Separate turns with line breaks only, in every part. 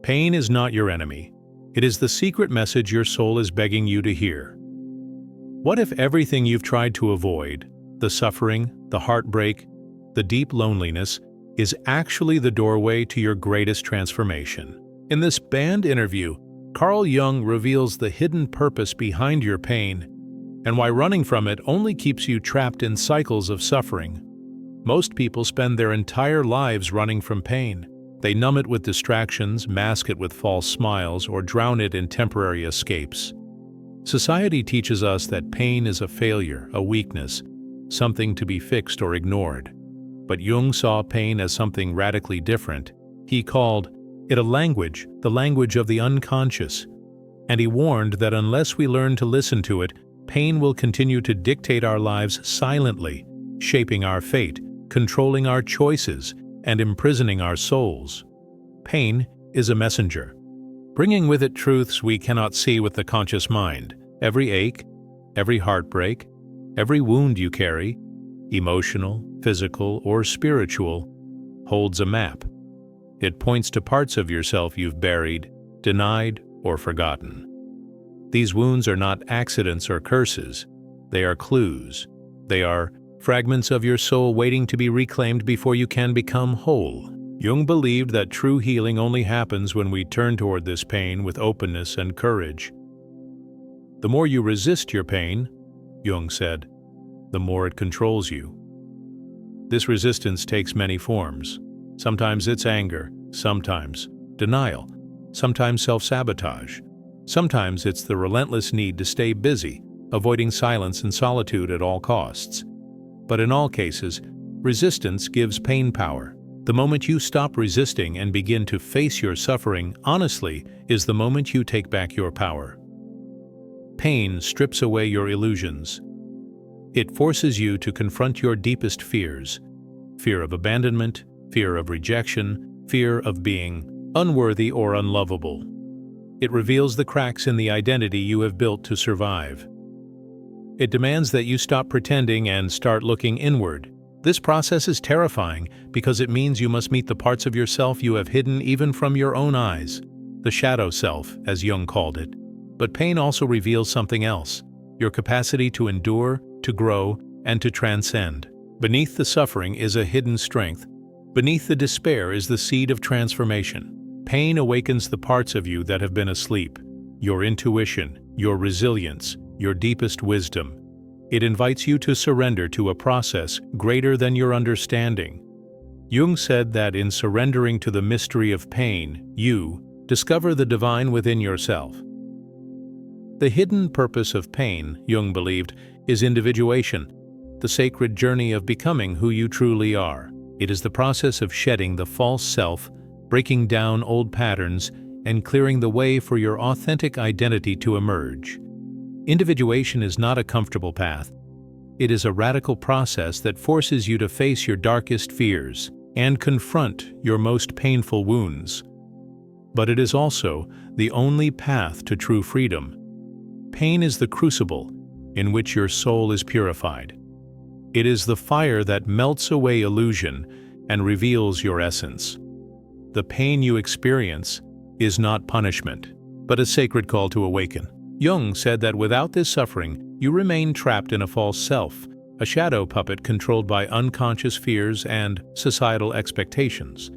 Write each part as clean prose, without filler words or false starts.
Pain is not your enemy. It is the secret message your soul is begging you to hear. What if everything you've tried to avoid, the suffering, the heartbreak, the deep loneliness, is actually the doorway to your greatest transformation? In this banned interview, Carl Jung reveals the hidden purpose behind your pain and why running from it only keeps you trapped in cycles of suffering. Most people spend their entire lives running from pain. They numb it with distractions, mask it with false smiles, or drown it in temporary escapes. Society teaches us that pain is a failure, a weakness, something to be fixed or ignored. But Jung saw pain as something radically different. He called it a language, the language of the unconscious. And he warned that unless we learn to listen to it, pain will continue to dictate our lives silently, shaping our fate, controlling our choices, and imprisoning our souls. Pain is a messenger, bringing with it truths we cannot see with the conscious mind. Every ache, every heartbreak, every wound you carry, emotional, physical, or spiritual, holds a map. It points to parts of yourself you've buried, denied, or forgotten. These wounds are not accidents or curses. They are clues. They are fragments of your soul waiting to be reclaimed before you can become whole. Jung believed that true healing only happens when we turn toward this pain with openness and courage. The more you resist your pain, Jung said, the more it controls you. This resistance takes many forms. Sometimes it's anger, sometimes denial, sometimes self-sabotage. Sometimes it's the relentless need to stay busy, avoiding silence and solitude at all costs. But in all cases, resistance gives pain power. The moment you stop resisting and begin to face your suffering honestly is the moment you take back your power. Pain strips away your illusions. It forces you to confront your deepest fears: fear of abandonment, fear of rejection, fear of being unworthy or unlovable. It reveals the cracks in the identity you have built to survive. It demands that you stop pretending and start looking inward. This process is terrifying because it means you must meet the parts of yourself you have hidden even from your own eyes, the shadow self, as Jung called it. But pain also reveals something else: your capacity to endure, to grow, and to transcend. Beneath the suffering is a hidden strength. Beneath the despair is the seed of transformation. Pain awakens the parts of you that have been asleep: your intuition, your resilience, your deepest wisdom. It invites you to surrender to a process greater than your understanding. Jung said that in surrendering to the mystery of pain, you discover the divine within yourself. The hidden purpose of pain, Jung believed, is individuation, the sacred journey of becoming who you truly are. It is the process of shedding the false self, breaking down old patterns, and clearing the way for your authentic identity to emerge. Individuation is not a comfortable path. It is a radical process that forces you to face your darkest fears and confront your most painful wounds. But it is also the only path to true freedom. Pain is the crucible in which your soul is purified. It is the fire that melts away illusion and reveals your essence. The pain you experience is not punishment, but a sacred call to awaken. Jung said that without this suffering, you remain trapped in a false self, a shadow puppet controlled by unconscious fears and societal expectations.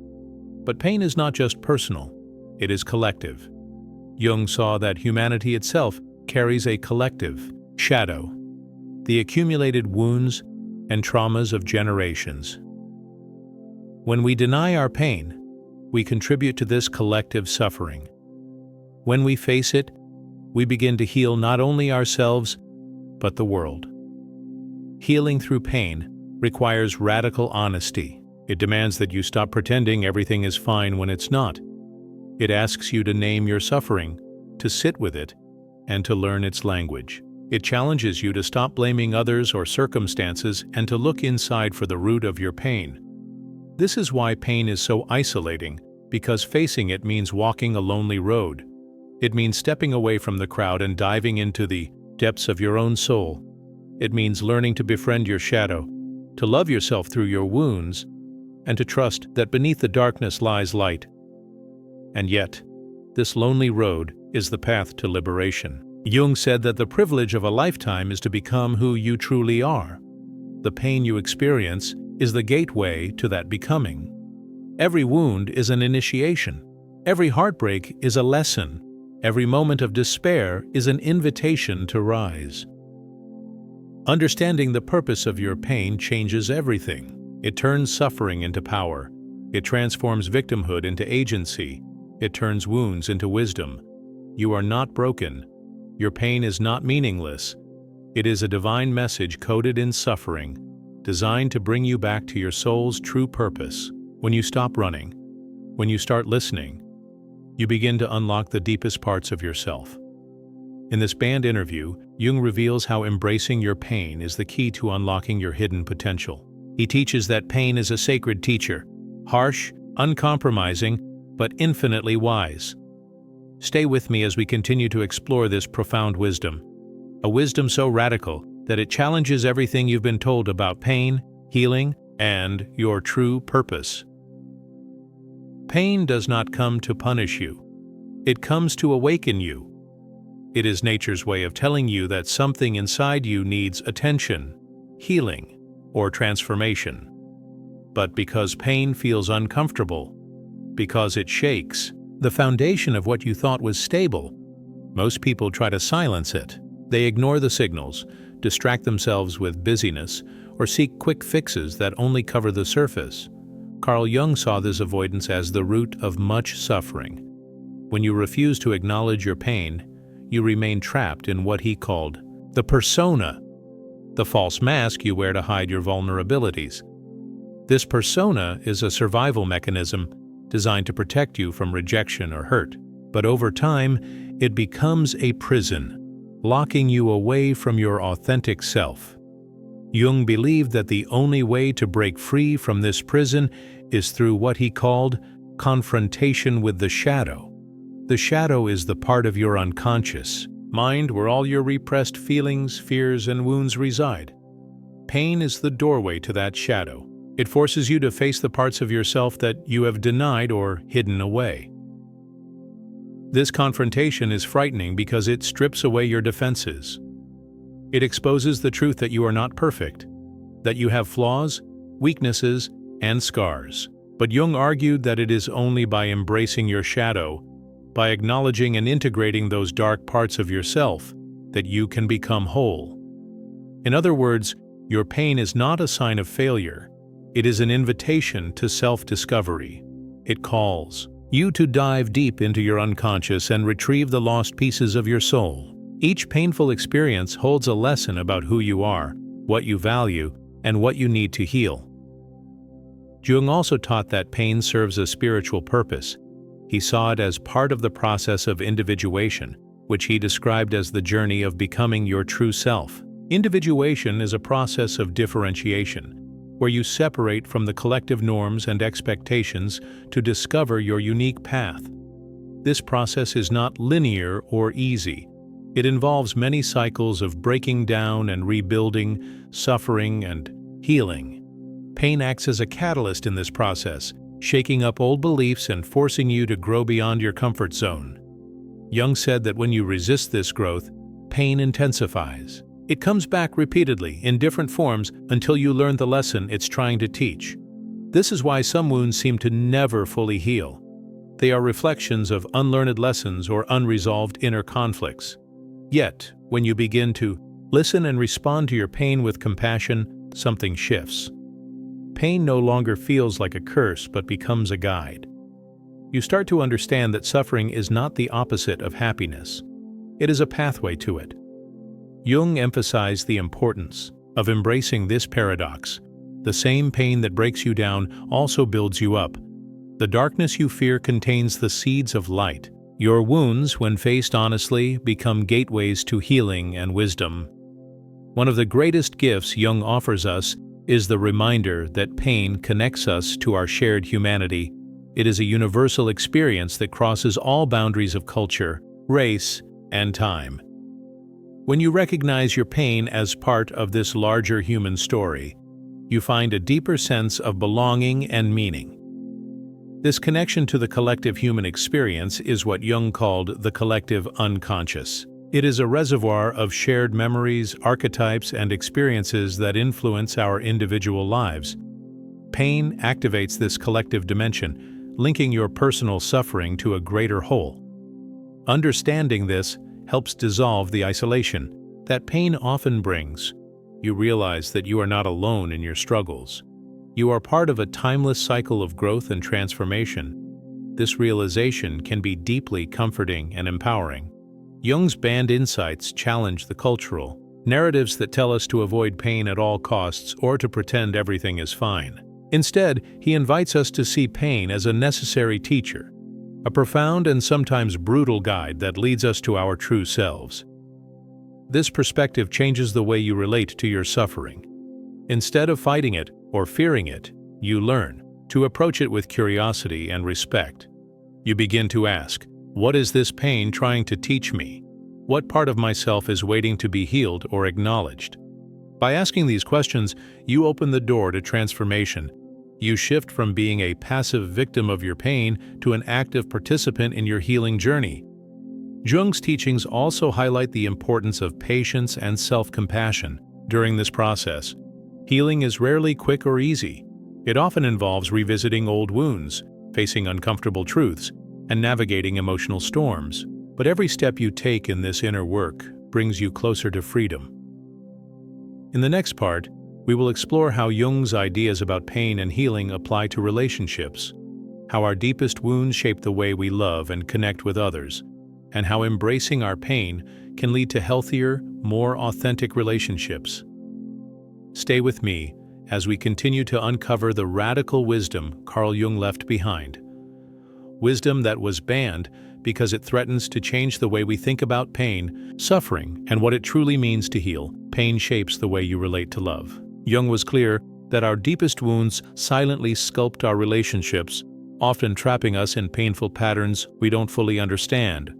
But pain is not just personal, it is collective. Jung saw that humanity itself carries a collective shadow, the accumulated wounds and traumas of generations. When we deny our pain, we contribute to this collective suffering. When we face it, we begin to heal not only ourselves, but the world. Healing through pain requires radical honesty. It demands that you stop pretending everything is fine when it's not. It asks you to name your suffering, to sit with it, and to learn its language. It challenges you to stop blaming others or circumstances and to look inside for the root of your pain. This is why pain is so isolating, because facing it means walking a lonely road. It means stepping away from the crowd and diving into the depths of your own soul. It means learning to befriend your shadow, to love yourself through your wounds, and to trust that beneath the darkness lies light. And yet, This lonely road is the path to liberation. Jung said that the privilege of a lifetime is to become who you truly are. The pain you experience is the gateway to that becoming. Every wound is an initiation. Every heartbreak is a lesson. Every moment of despair is an invitation to rise. Understanding the purpose of your pain changes everything. It turns suffering into power. It transforms victimhood into agency. It turns wounds into wisdom. You are not broken. Your pain is not meaningless. It is a divine message coded in suffering, designed to bring you back to your soul's true purpose. When you stop running, when you start listening, you begin to unlock the deepest parts of yourself. In this banned interview, Jung reveals how embracing your pain is the key to unlocking your hidden potential. He teaches that pain is a sacred teacher, harsh, uncompromising, but infinitely wise. Stay with me as we continue to explore this profound wisdom, a wisdom so radical that it challenges everything you've been told about pain, healing, and your true purpose. Pain does not come to punish you. It comes to awaken you. It is nature's way of telling you that something inside you needs attention, healing, or transformation. But because pain feels uncomfortable, because it shakes the foundation of what you thought was stable, most people try to silence it. They ignore the signals, distract themselves with busyness, or seek quick fixes that only cover the surface. Carl Jung saw this avoidance as the root of much suffering. When you refuse to acknowledge your pain, you remain trapped in what he called the persona, the false mask you wear to hide your vulnerabilities. This persona is a survival mechanism designed to protect you from rejection or hurt, but over time, it becomes a prison, locking you away from your authentic self. Jung believed that the only way to break free from this prison is through what he called confrontation with the shadow. The shadow is the part of your unconscious mind where all your repressed feelings, fears, and wounds reside. Pain is the doorway to that shadow. It forces you to face the parts of yourself that you have denied or hidden away. This confrontation is frightening because it strips away your defenses. It exposes the truth that you are not perfect, that you have flaws, weaknesses, and scars. But Jung argued that it is only by embracing your shadow, by acknowledging and integrating those dark parts of yourself, that you can become whole. In other words, your pain is not a sign of failure. It is an invitation to self-discovery. It calls you to dive deep into your unconscious and retrieve the lost pieces of your soul. Each painful experience holds a lesson about who you are, what you value, and what you need to heal. Jung also taught that pain serves a spiritual purpose. He saw it as part of the process of individuation, which he described as the journey of becoming your true self. Individuation is a process of differentiation, where you separate from the collective norms and expectations to discover your unique path. This process is not linear or easy. It involves many cycles of breaking down and rebuilding, suffering and healing. Pain acts as a catalyst in this process, shaking up old beliefs and forcing you to grow beyond your comfort zone. Jung said that when you resist this growth, pain intensifies. It comes back repeatedly in different forms until you learn the lesson it's trying to teach. This is why some wounds seem to never fully heal. They are reflections of unlearned lessons or unresolved inner conflicts. Yet, when you begin to listen and respond to your pain with compassion, something shifts. Pain no longer feels like a curse but becomes a guide. You start to understand that suffering is not the opposite of happiness. It is a pathway to it. Jung emphasized the importance of embracing this paradox. The same pain that breaks you down also builds you up. The darkness you fear contains the seeds of light. Your wounds, when faced honestly, become gateways to healing and wisdom. One of the greatest gifts Jung offers us is the reminder that pain connects us to our shared humanity. It is a universal experience that crosses all boundaries of culture, race, and time. When you recognize your pain as part of this larger human story, you find a deeper sense of belonging and meaning. This connection to the collective human experience is what Jung called the collective unconscious. It is a reservoir of shared memories, archetypes, and experiences that influence our individual lives. Pain activates this collective dimension, linking your personal suffering to a greater whole. Understanding this helps dissolve the isolation that pain often brings. You realize that you are not alone in your struggles. You are part of a timeless cycle of growth and transformation. This realization can be deeply comforting and empowering. Jung's banned insights challenge the cultural narratives that tell us to avoid pain at all costs or to pretend everything is fine. Instead, he invites us to see pain as a necessary teacher, a profound and sometimes brutal guide that leads us to our true selves. This perspective changes the way you relate to your suffering. Instead of fighting it or fearing it, you learn to approach it with curiosity and respect. You begin to ask, what is this pain trying to teach me? What part of myself is waiting to be healed or acknowledged? By asking these questions, you open the door to transformation. You shift from being a passive victim of your pain to an active participant in your healing journey. Jung's teachings also highlight the importance of patience and self-compassion during this process. Healing is rarely quick or easy. It often involves revisiting old wounds, facing uncomfortable truths, and navigating emotional storms. But every step you take in this inner work brings you closer to freedom. In the next part, we will explore how Jung's ideas about pain and healing apply to relationships, how our deepest wounds shape the way we love and connect with others, and how embracing our pain can lead to healthier, more authentic relationships. Stay with me as we continue to uncover the radical wisdom Carl Jung left behind. Wisdom that was banned because it threatens to change the way we think about pain, suffering, and what it truly means to heal. Pain shapes the way you relate to love. Jung was clear that our deepest wounds silently sculpt our relationships, often trapping us in painful patterns we don't fully understand.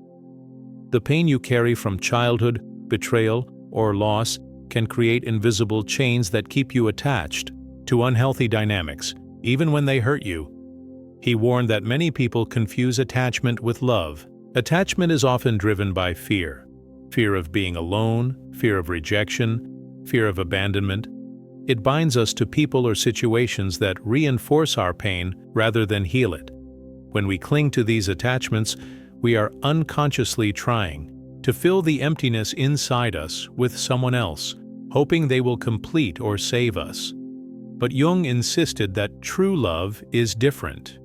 The pain you carry from childhood, betrayal, or loss can create invisible chains that keep you attached to unhealthy dynamics, even when they hurt you. He warned that many people confuse attachment with love. Attachment is often driven by fear. Fear of being alone, fear of rejection, fear of abandonment. It binds us to people or situations that reinforce our pain rather than heal it. When we cling to these attachments, we are unconsciously trying to fill the emptiness inside us with someone else, hoping they will complete or save us. But Jung insisted that true love is different.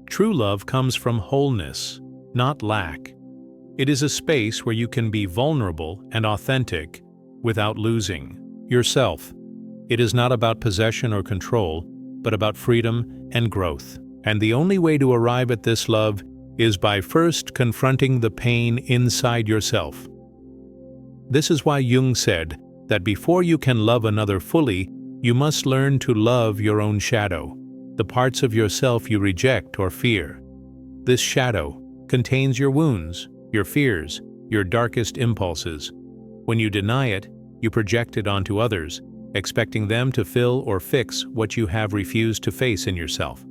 True love comes from wholeness, not lack. It is a space where you can be vulnerable and authentic without losing yourself. It is not about possession or control, but about freedom and growth. And the only way to arrive at this love is by first confronting the pain inside yourself. This is why Jung said that before you can love another fully, you must learn to love your own shadow, the parts of yourself you reject or fear. This shadow contains your wounds, your fears, your darkest impulses. When you deny it, you project it onto others, expecting them to fill or fix what you have refused to face in yourself.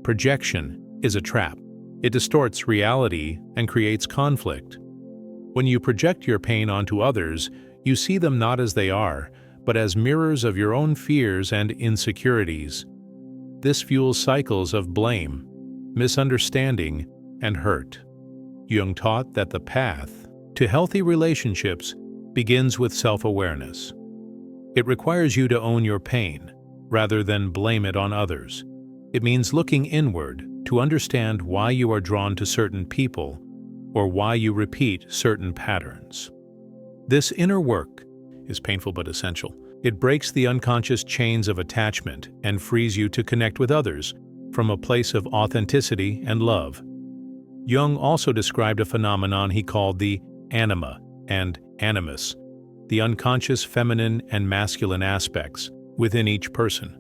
Projection is a trap. It distorts reality and creates conflict. When you project your pain onto others, you see them not as they are, but as mirrors of your own fears and insecurities. This fuels cycles of blame, misunderstanding, and hurt. Jung taught that the path to healthy relationships begins with self-awareness. It requires you to own your pain, rather than blame it on others. It means looking inward to understand why you are drawn to certain people or why you repeat certain patterns. This inner work is painful but essential. It breaks the unconscious chains of attachment and frees you to connect with others from a place of authenticity and love. Jung also described a phenomenon he called the anima and animus, the unconscious feminine and masculine aspects within each person.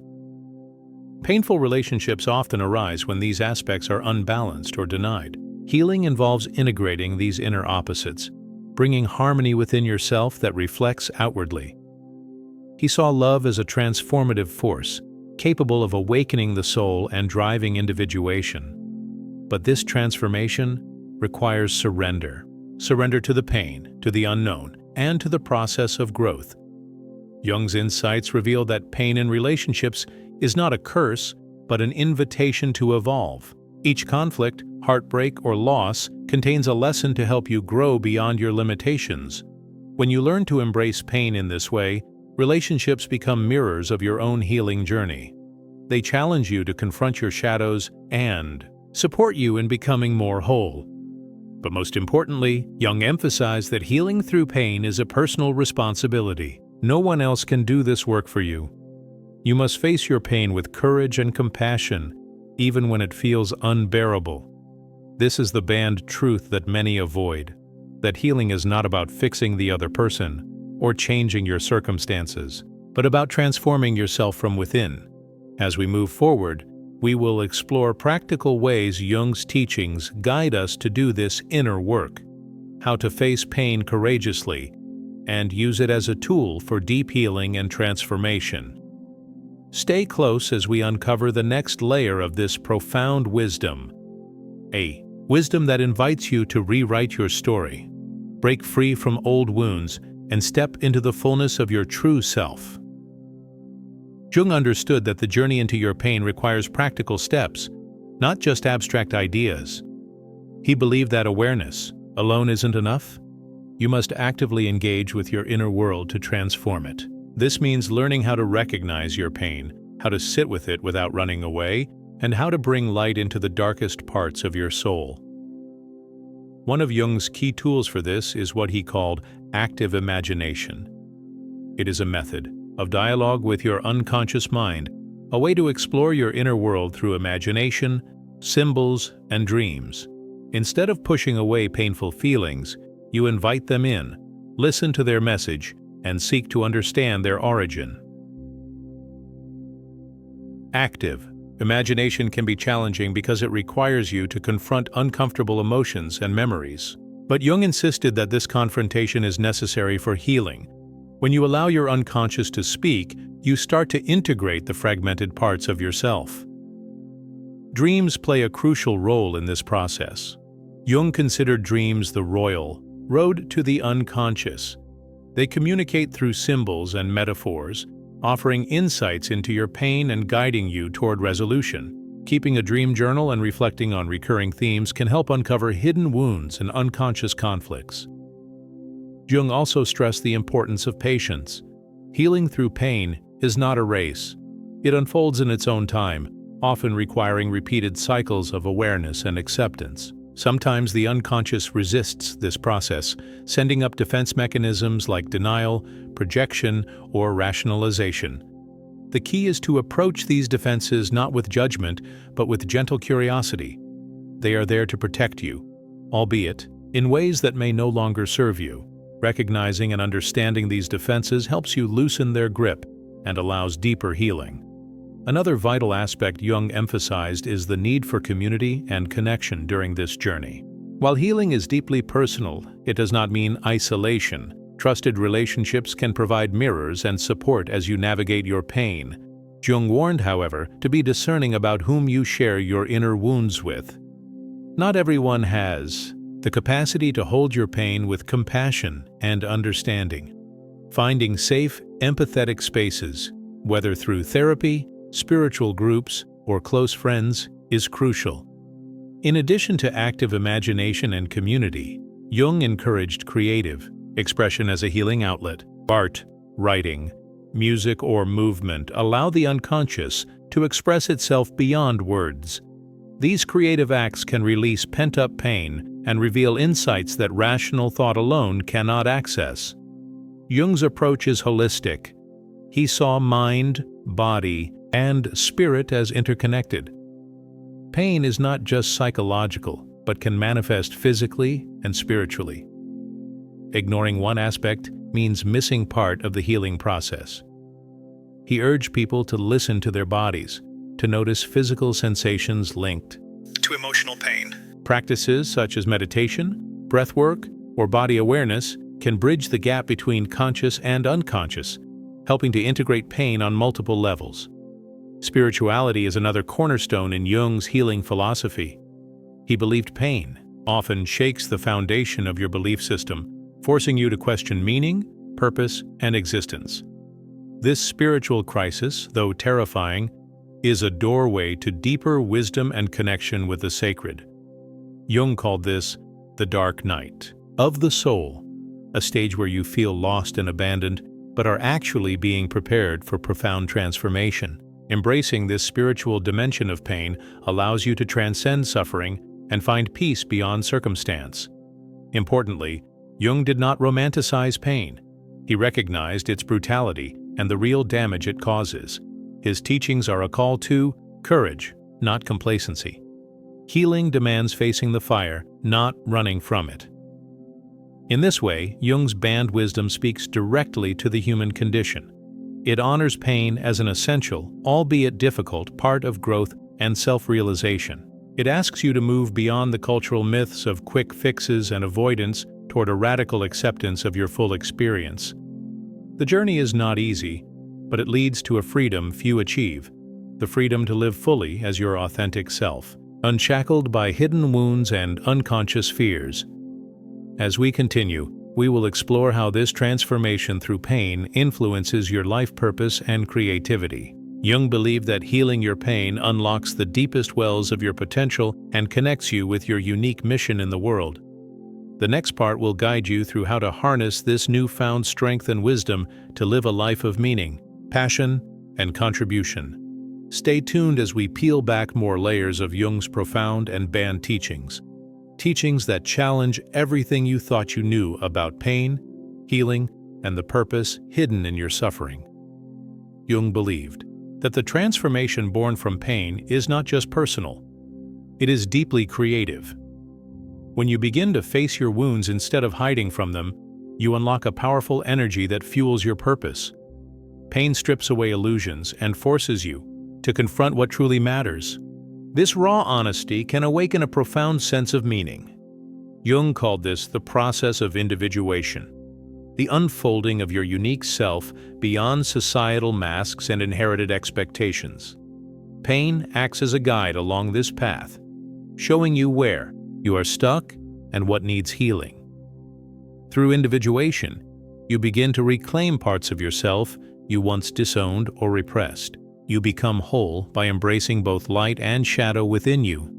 Painful relationships often arise when these aspects are unbalanced or denied. Healing involves integrating these inner opposites, bringing harmony within yourself that reflects outwardly. He saw love as a transformative force, capable of awakening the soul and driving individuation. But this transformation requires surrender. Surrender to the pain, to the unknown, and to the process of growth. Jung's insights reveal that pain in relationships is not a curse, but an invitation to evolve. Each conflict, heartbreak, or loss contains a lesson to help you grow beyond your limitations. When you learn to embrace pain in this way, relationships become mirrors of your own healing journey. They challenge you to confront your shadows and support you in becoming more whole. But most importantly, Jung emphasized that healing through pain is a personal responsibility. No one else can do this work for you. You must face your pain with courage and compassion, even when it feels unbearable. This is the banned truth that many avoid, that healing is not about fixing the other person or changing your circumstances, but about transforming yourself from within. As we move forward, we will explore practical ways Jung's teachings guide us to do this inner work, how to face pain courageously, and use it as a tool for deep healing and transformation. Stay close as we uncover the next layer of this profound wisdom, a wisdom that invites you to rewrite your story, break free from old wounds, and step into the fullness of your true self. Jung understood that the journey into your pain requires practical steps, not just abstract ideas. He believed that awareness alone isn't enough. You must actively engage with your inner world to transform it. This means learning how to recognize your pain, how to sit with it without running away, and how to bring light into the darkest parts of your soul. One of Jung's key tools for this is what he called active imagination. It is a method of dialogue with your unconscious mind, a way to explore your inner world through imagination, symbols, and dreams. Instead of pushing away painful feelings, you invite them in, listen to their message, and seek to understand their origin. Active imagination can be challenging because it requires you to confront uncomfortable emotions and memories. But Jung insisted that this confrontation is necessary for healing. When you allow your unconscious to speak, you start to integrate the fragmented parts of yourself. Dreams play a crucial role in this process. Jung considered dreams the road to the unconscious. They communicate through symbols and metaphors, offering insights into your pain and guiding you toward resolution. Keeping a dream journal and reflecting on recurring themes can help uncover hidden wounds and unconscious conflicts. Jung also stressed the importance of patience. Healing through pain is not a race. It unfolds in its own time, often requiring repeated cycles of awareness and acceptance. Sometimes the unconscious resists this process, sending up defense mechanisms like denial, projection, or rationalization. The key is to approach these defenses not with judgment, but with gentle curiosity. They are there to protect you, albeit in ways that may no longer serve you. Recognizing and understanding these defenses helps you loosen their grip and allows deeper healing. Another vital aspect Jung emphasized is the need for community and connection during this journey. While healing is deeply personal, it does not mean isolation. Trusted relationships can provide mirrors and support as you navigate your pain. Jung warned, however, to be discerning about whom you share your inner wounds with. Not everyone has the capacity to hold your pain with compassion and understanding. Finding safe, empathetic spaces, whether through therapy, spiritual groups, or close friends, is crucial. In addition to active imagination and community, Jung encouraged creative expression as a healing outlet. Art, writing, music, or movement allow the unconscious to express itself beyond words. These creative acts can release pent-up pain and reveal insights that rational thought alone cannot access. Jung's approach is holistic. He saw mind, body, and spirit as interconnected. Pain is not just psychological, but can manifest physically and spiritually. Ignoring one aspect means missing part of the healing process. He urged people to listen to their bodies, to notice physical sensations linked to emotional pain. Practices such as meditation, breathwork, or body awareness can bridge the gap between conscious and unconscious, helping to integrate pain on multiple levels. Spirituality is another cornerstone in Jung's healing philosophy. He believed pain often shakes the foundation of your belief system, forcing you to question meaning, purpose, and existence. This spiritual crisis, though terrifying, is a doorway to deeper wisdom and connection with the sacred. Jung called this the dark night of the soul, a stage where you feel lost and abandoned, but are actually being prepared for profound transformation. Embracing this spiritual dimension of pain allows you to transcend suffering and find peace beyond circumstance. Importantly, Jung did not romanticize pain. He recognized its brutality and the real damage it causes. His teachings are a call to courage, not complacency. Healing demands facing the fire, not running from it. In this way, Jung's banned wisdom speaks directly to the human condition. It honors pain as an essential, albeit difficult, part of growth and self-realization. It asks you to move beyond the cultural myths of quick fixes and avoidance toward a radical acceptance of your full experience. The journey is not easy, but it leads to a freedom few achieve, the freedom to live fully as your authentic self, unshackled by hidden wounds and unconscious fears. As we continue, we will explore how this transformation through pain influences your life purpose and creativity. Jung believed that healing your pain unlocks the deepest wells of your potential and connects you with your unique mission in the world. The next part will guide you through how to harness this newfound strength and wisdom to live a life of meaning, passion, and contribution. Stay tuned as we peel back more layers of Jung's profound and banned teachings. Teachings that challenge everything you thought you knew about pain, healing, and the purpose hidden in your suffering. Jung believed that the transformation born from pain is not just personal. It is deeply creative. When you begin to face your wounds instead of hiding from them, you unlock a powerful energy that fuels your purpose. Pain strips away illusions and forces you to confront what truly matters. This raw honesty can awaken a profound sense of meaning. Jung called this the process of individuation, the unfolding of your unique self beyond societal masks and inherited expectations. Pain acts as a guide along this path, showing you where you are stuck and what needs healing. Through individuation, you begin to reclaim parts of yourself you once disowned or repressed. You become whole by embracing both light and shadow within you.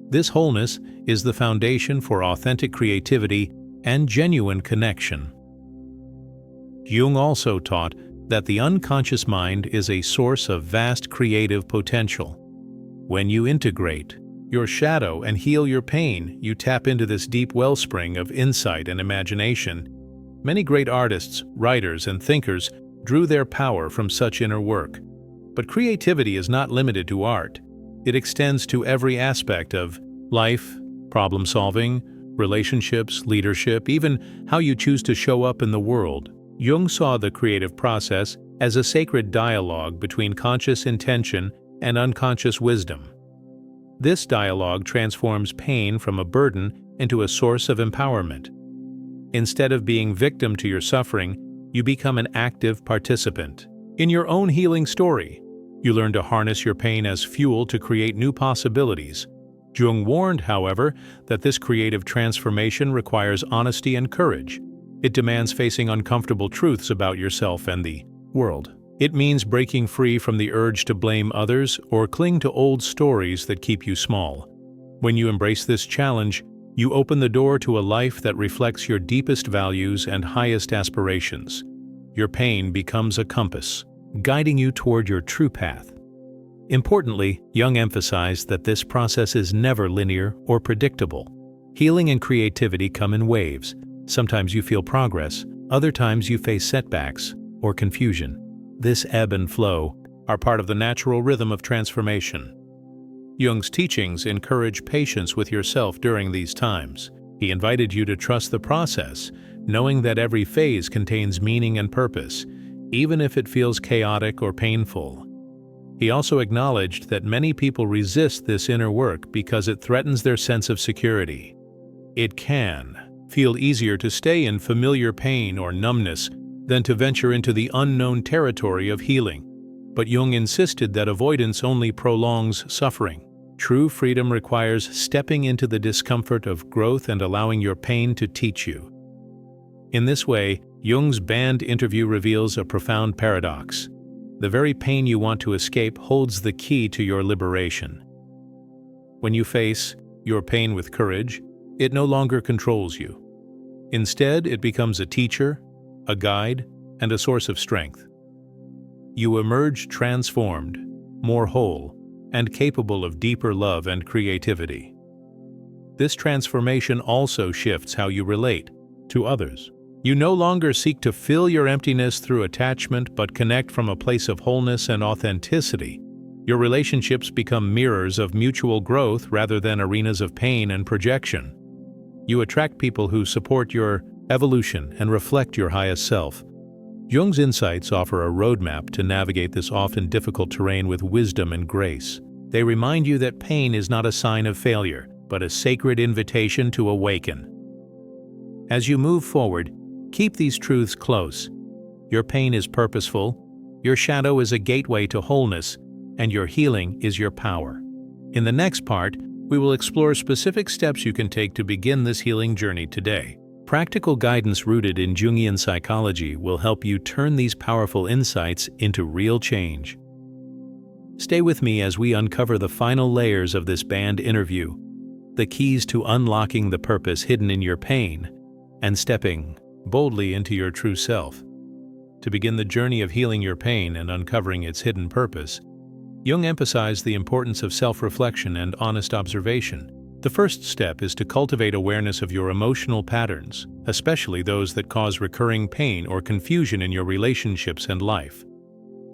This wholeness is the foundation for authentic creativity and genuine connection. Jung also taught that the unconscious mind is a source of vast creative potential. When you integrate your shadow and heal your pain, you tap into this deep wellspring of insight and imagination. Many great artists, writers, and thinkers drew their power from such inner work. But creativity is not limited to art. It extends to every aspect of life, problem-solving, relationships, leadership, even how you choose to show up in the world. Jung saw the creative process as a sacred dialogue between conscious intention and unconscious wisdom. This dialogue transforms pain from a burden into a source of empowerment. Instead of being victim to your suffering, you become an active participant. In your own healing story, you learn to harness your pain as fuel to create new possibilities. Jung warned, however, that this creative transformation requires honesty and courage. It demands facing uncomfortable truths about yourself and the world. It means breaking free from the urge to blame others or cling to old stories that keep you small. When you embrace this challenge, you open the door to a life that reflects your deepest values and highest aspirations. Your pain becomes a compass, guiding you toward your true path. Importantly, Jung emphasized that this process is never linear or predictable. Healing and creativity come in waves. Sometimes you feel progress, other times you face setbacks or confusion. This ebb and flow are part of the natural rhythm of transformation. Jung's teachings encourage patience with yourself during these times. He invited you to trust the process, knowing that every phase contains meaning and purpose, even if it feels chaotic or painful. He also acknowledged that many people resist this inner work because it threatens their sense of security. It can feel easier to stay in familiar pain or numbness than to venture into the unknown territory of healing. But Jung insisted that avoidance only prolongs suffering. True freedom requires stepping into the discomfort of growth and allowing your pain to teach you. In this way, Jung's banned interview reveals a profound paradox. The very pain you want to escape holds the key to your liberation. When you face your pain with courage, it no longer controls you. Instead, it becomes a teacher, a guide, and a source of strength. You emerge transformed, more whole, and capable of deeper love and creativity. This transformation also shifts how you relate to others. You no longer seek to fill your emptiness through attachment but connect from a place of wholeness and authenticity. Your relationships become mirrors of mutual growth rather than arenas of pain and projection. You attract people who support your evolution and reflect your highest self. Jung's insights offer a roadmap to navigate this often difficult terrain with wisdom and grace. They remind you that pain is not a sign of failure, but a sacred invitation to awaken. As you move forward, keep these truths close. Your pain is purposeful, your shadow is a gateway to wholeness, and your healing is your power. In the next part, we will explore specific steps you can take to begin this healing journey today. Practical guidance rooted in Jungian psychology will help you turn these powerful insights into real change. Stay with me as we uncover the final layers of this banned interview, the keys to unlocking the purpose hidden in your pain, and stepping boldly into your true self. To begin the journey of healing your pain and uncovering its hidden purpose, Jung emphasized the importance of self-reflection and honest observation. The first step is to cultivate awareness of your emotional patterns, especially those that cause recurring pain or confusion in your relationships and life.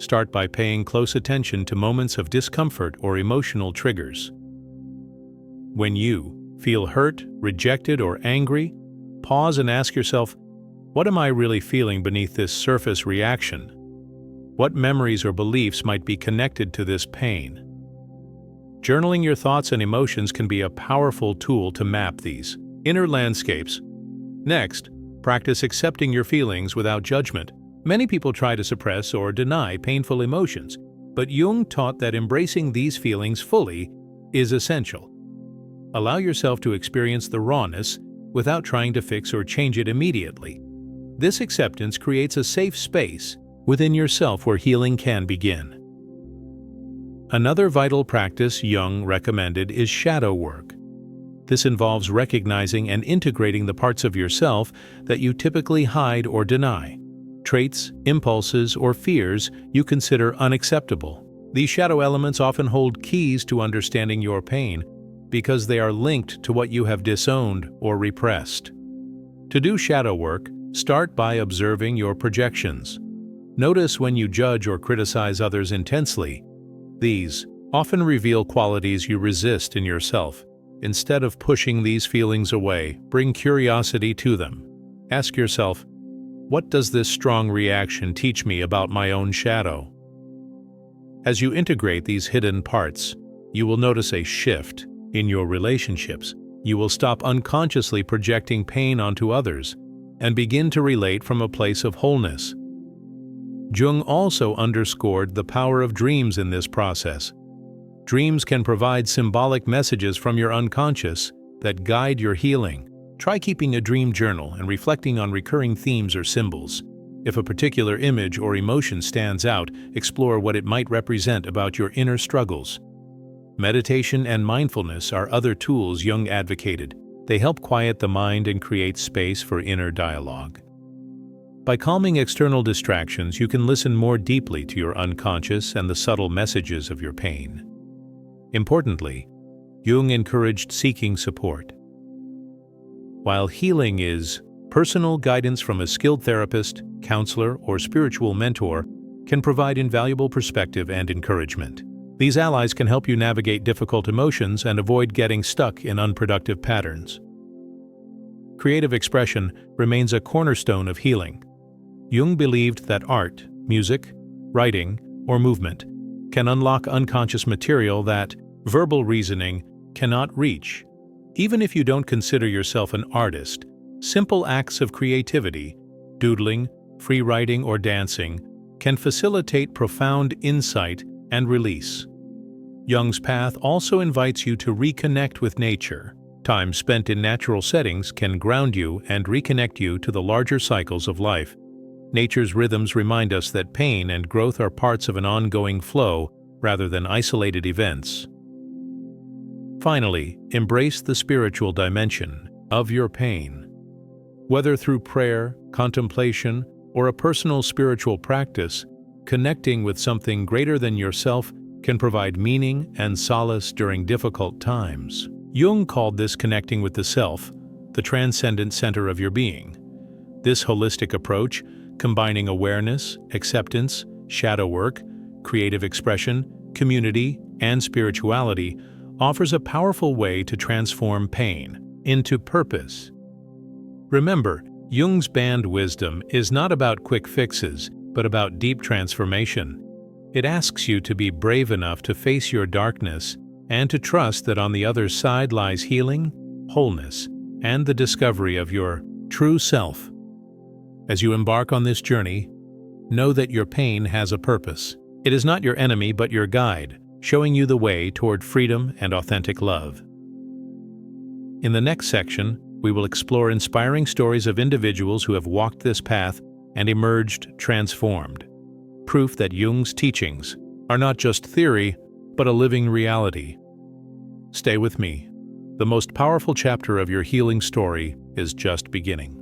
Start by paying close attention to moments of discomfort or emotional triggers. When you feel hurt, rejected, or angry, pause and ask yourself, what am I really feeling beneath this surface reaction? What memories or beliefs might be connected to this pain? Journaling your thoughts and emotions can be a powerful tool to map these inner landscapes. Next, practice accepting your feelings without judgment. Many people try to suppress or deny painful emotions, but Jung taught that embracing these feelings fully is essential. Allow yourself to experience the rawness without trying to fix or change it immediately. This acceptance creates a safe space within yourself where healing can begin. Another vital practice Jung recommended is shadow work. This involves recognizing and integrating the parts of yourself that you typically hide or deny, traits, impulses, or fears you consider unacceptable. These shadow elements often hold keys to understanding your pain because they are linked to what you have disowned or repressed. To do shadow work, start by observing your projections. Notice when you judge or criticize others intensely. These often reveal qualities you resist in yourself. Instead of pushing these feelings away, bring curiosity to them. Ask yourself, what does this strong reaction teach me about my own shadow? As you integrate these hidden parts, you will notice a shift in your relationships. You will stop unconsciously projecting pain onto others and begin to relate from a place of wholeness. Jung also underscored the power of dreams in this process. Dreams can provide symbolic messages from your unconscious that guide your healing. Try keeping a dream journal and reflecting on recurring themes or symbols. If a particular image or emotion stands out, explore what it might represent about your inner struggles. Meditation and mindfulness are other tools Jung advocated. They help quiet the mind and create space for inner dialogue. By calming external distractions, you can listen more deeply to your unconscious and the subtle messages of your pain. Importantly, Jung encouraged seeking support. While healing is personal, guidance from a skilled therapist, counselor, or spiritual mentor can provide invaluable perspective and encouragement. These allies can help you navigate difficult emotions and avoid getting stuck in unproductive patterns. Creative expression remains a cornerstone of healing. Jung believed that art, music, writing, or movement can unlock unconscious material that verbal reasoning cannot reach. Even if you don't consider yourself an artist, simple acts of creativity, doodling, free writing, or dancing, can facilitate profound insight and release. Jung's path also invites you to reconnect with nature. Time spent in natural settings can ground you and reconnect you to the larger cycles of life. Nature's rhythms remind us that pain and growth are parts of an ongoing flow rather than isolated events. Finally, embrace the spiritual dimension of your pain. Whether through prayer, contemplation, or a personal spiritual practice, connecting with something greater than yourself can provide meaning and solace during difficult times. Jung called this connecting with the self, the transcendent center of your being. This holistic approach, combining awareness, acceptance, shadow work, creative expression, community, and spirituality, offers a powerful way to transform pain into purpose. Remember, Jung's banned wisdom is not about quick fixes, but about deep transformation. It asks you to be brave enough to face your darkness and to trust that on the other side lies healing, wholeness, and the discovery of your true self. As you embark on this journey, know that your pain has a purpose. It is not your enemy but your guide, showing you the way toward freedom and authentic love. In the next section, we will explore inspiring stories of individuals who have walked this path and emerged transformed. Proof that Jung's teachings are not just theory, but a living reality. Stay with me. The most powerful chapter of your healing story is just beginning.